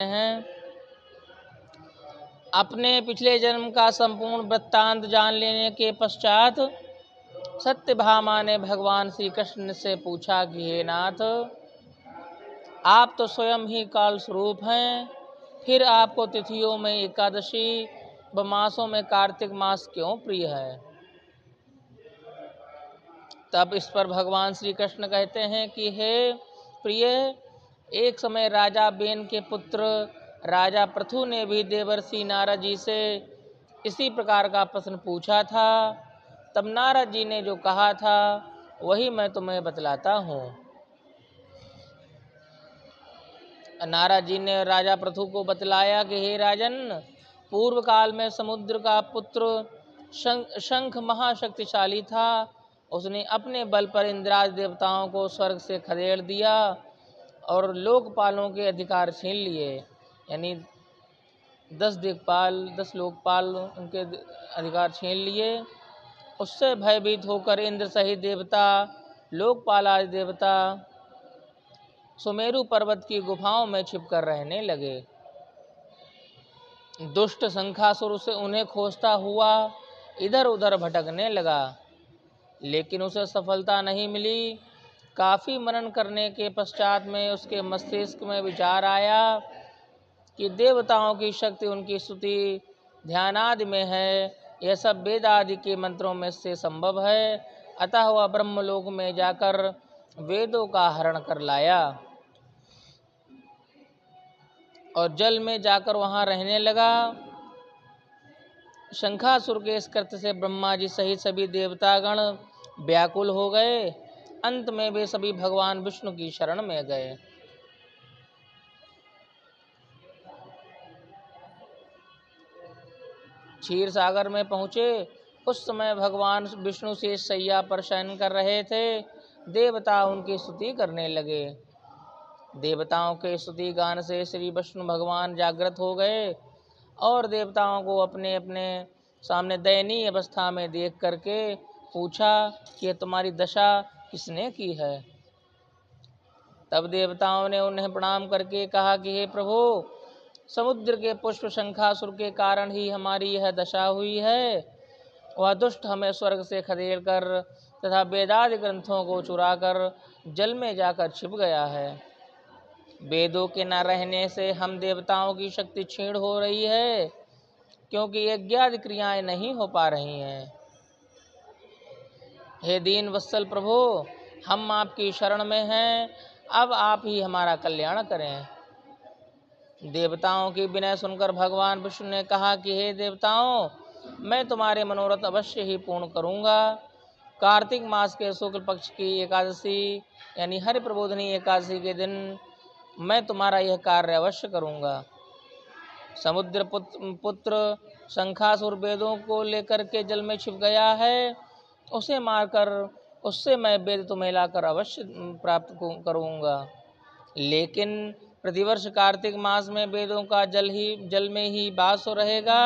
हैं। अपने पिछले जन्म का संपूर्ण वृत्तांत जान लेने के पश्चात सत्यभामा ने भगवान श्री कृष्ण से पूछा कि हे नाथ, आप तो स्वयं ही काल स्वरूप हैं, फिर आपको तिथियों में एकादशी व मासों में कार्तिक मास क्यों प्रिय है। तब इस पर भगवान श्री कृष्ण कहते हैं कि हे प्रिय, एक समय राजा बेन के पुत्र राजा पृथु ने भी देवर्षि नारद जी से इसी प्रकार का प्रश्न पूछा था। तब नारद जी ने जो कहा था वही मैं तुम्हें बतलाता हूँ। नारद जी ने राजा पृथु को बतलाया कि हे राजन, पूर्व काल में समुद्र का पुत्र शंख महाशक्तिशाली था। उसने अपने बल पर इंद्रादि देवताओं को स्वर्ग से खदेड़ दिया और लोकपालों के अधिकार छीन लिए, यानी 10 दिक्पाल 10 लोकपाल उनके अधिकार छीन लिए। उससे भयभीत होकर इंद्र सहित देवता, लोकपाल आदि देवता सुमेरु पर्वत की गुफाओं में छिपकर रहने लगे। दुष्ट शंखासुर से उन्हें खोजता हुआ इधर उधर भटकने लगा, लेकिन उसे सफलता नहीं मिली। काफ़ी मनन करने के पश्चात में उसके मस्तिष्क में विचार आया कि देवताओं की शक्ति उनकी स्तुति ध्यानादि में है, यह सब वेद आदि के मंत्रों में से संभव है। अतः वह ब्रह्मलोक में जाकर वेदों का हरण कर लाया और जल में जाकर वहाँ रहने लगा। शंखासुर के इस कृत्य से ब्रह्मा जी सहित सभी देवतागण व्याकुल हो गए। अंत में वे सभी भगवान विष्णु की शरण में गए। क्षीर सागर में पहुँचे। उस समय भगवान विष्णु से शैया पर शयन कर रहे थे। देवता उनकी स्तुति करने लगे। देवताओं के स्तुति गान से श्री विष्णु भगवान जागृत हो गए और देवताओं को अपने अपने सामने दयनीय अवस्था में देख करके पूछा कि तुम्हारी दशा किसने की है। तब देवताओं ने उन्हें प्रणाम करके कहा कि हे प्रभु, समुद्र के पुष्प शंखासुर के कारण ही हमारी यह दशा हुई है। वह दुष्ट हमें स्वर्ग से खदेड़ कर तथा वेदादि ग्रंथों को चुराकर जल में जाकर छिप गया है। वेदों के न रहने से हम देवताओं की शक्ति क्षीण हो रही है, क्योंकि यज्ञादि क्रियाएं नहीं हो पा रही हैं। हे दीन वत्सल प्रभु, हम आपकी शरण में हैं, अब आप ही हमारा कल्याण करें। देवताओं की विनय सुनकर भगवान विष्णु ने कहा कि हे देवताओं, मैं तुम्हारे मनोरथ अवश्य ही पूर्ण करूँगा। कार्तिक मास के शुक्ल पक्ष की एकादशी यानी हरि प्रबोधनी एकादशी के दिन मैं तुम्हारा यह कार्य अवश्य करूँगा। समुद्र पुत्र शंखासुर वेदों को लेकर के जल में छिप गया है, उसे मारकर उससे मैं वेद तुम्हें लाकर अवश्य प्राप्त करूँगा। लेकिन प्रतिवर्ष कार्तिक मास में वेदों का जल में ही वास रहेगा।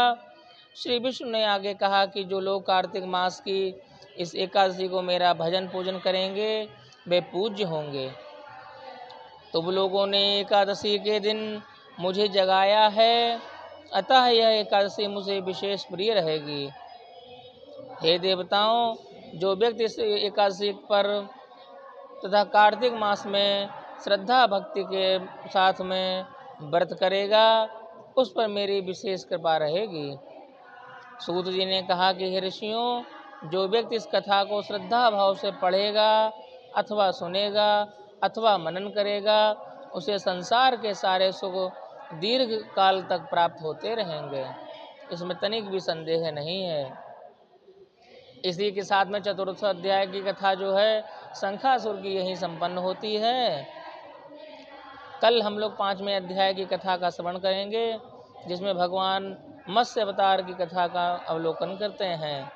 श्री विष्णु ने आगे कहा कि जो लोग कार्तिक मास की इस एकादशी को मेरा भजन पूजन करेंगे वे पूज्य होंगे। तुम लोगों ने एकादशी के दिन मुझे जगाया है, अतः यह एकादशी मुझे विशेष प्रिय रहेगी। हे देवताओं, जो व्यक्ति इस एकादशी पर तथा कार्तिक मास में श्रद्धा भक्ति के साथ में व्रत करेगा, उस पर मेरी विशेष कृपा रहेगी। सूत जी ने कहा कि हे ऋषियों, जो व्यक्ति इस कथा को श्रद्धा भाव से पढ़ेगा अथवा सुनेगा अथवा मनन करेगा, उसे संसार के सारे सुख दीर्घ काल तक प्राप्त होते रहेंगे, इसमें तनिक भी संदेह नहीं है। इसी के साथ में चतुर्थ अध्याय की कथा जो है शंखासुर की यही संपन्न होती है। कल हम लोग 5वें अध्याय की कथा का श्रवण करेंगे, जिसमें भगवान मत्स्य अवतार की कथा का अवलोकन करते हैं।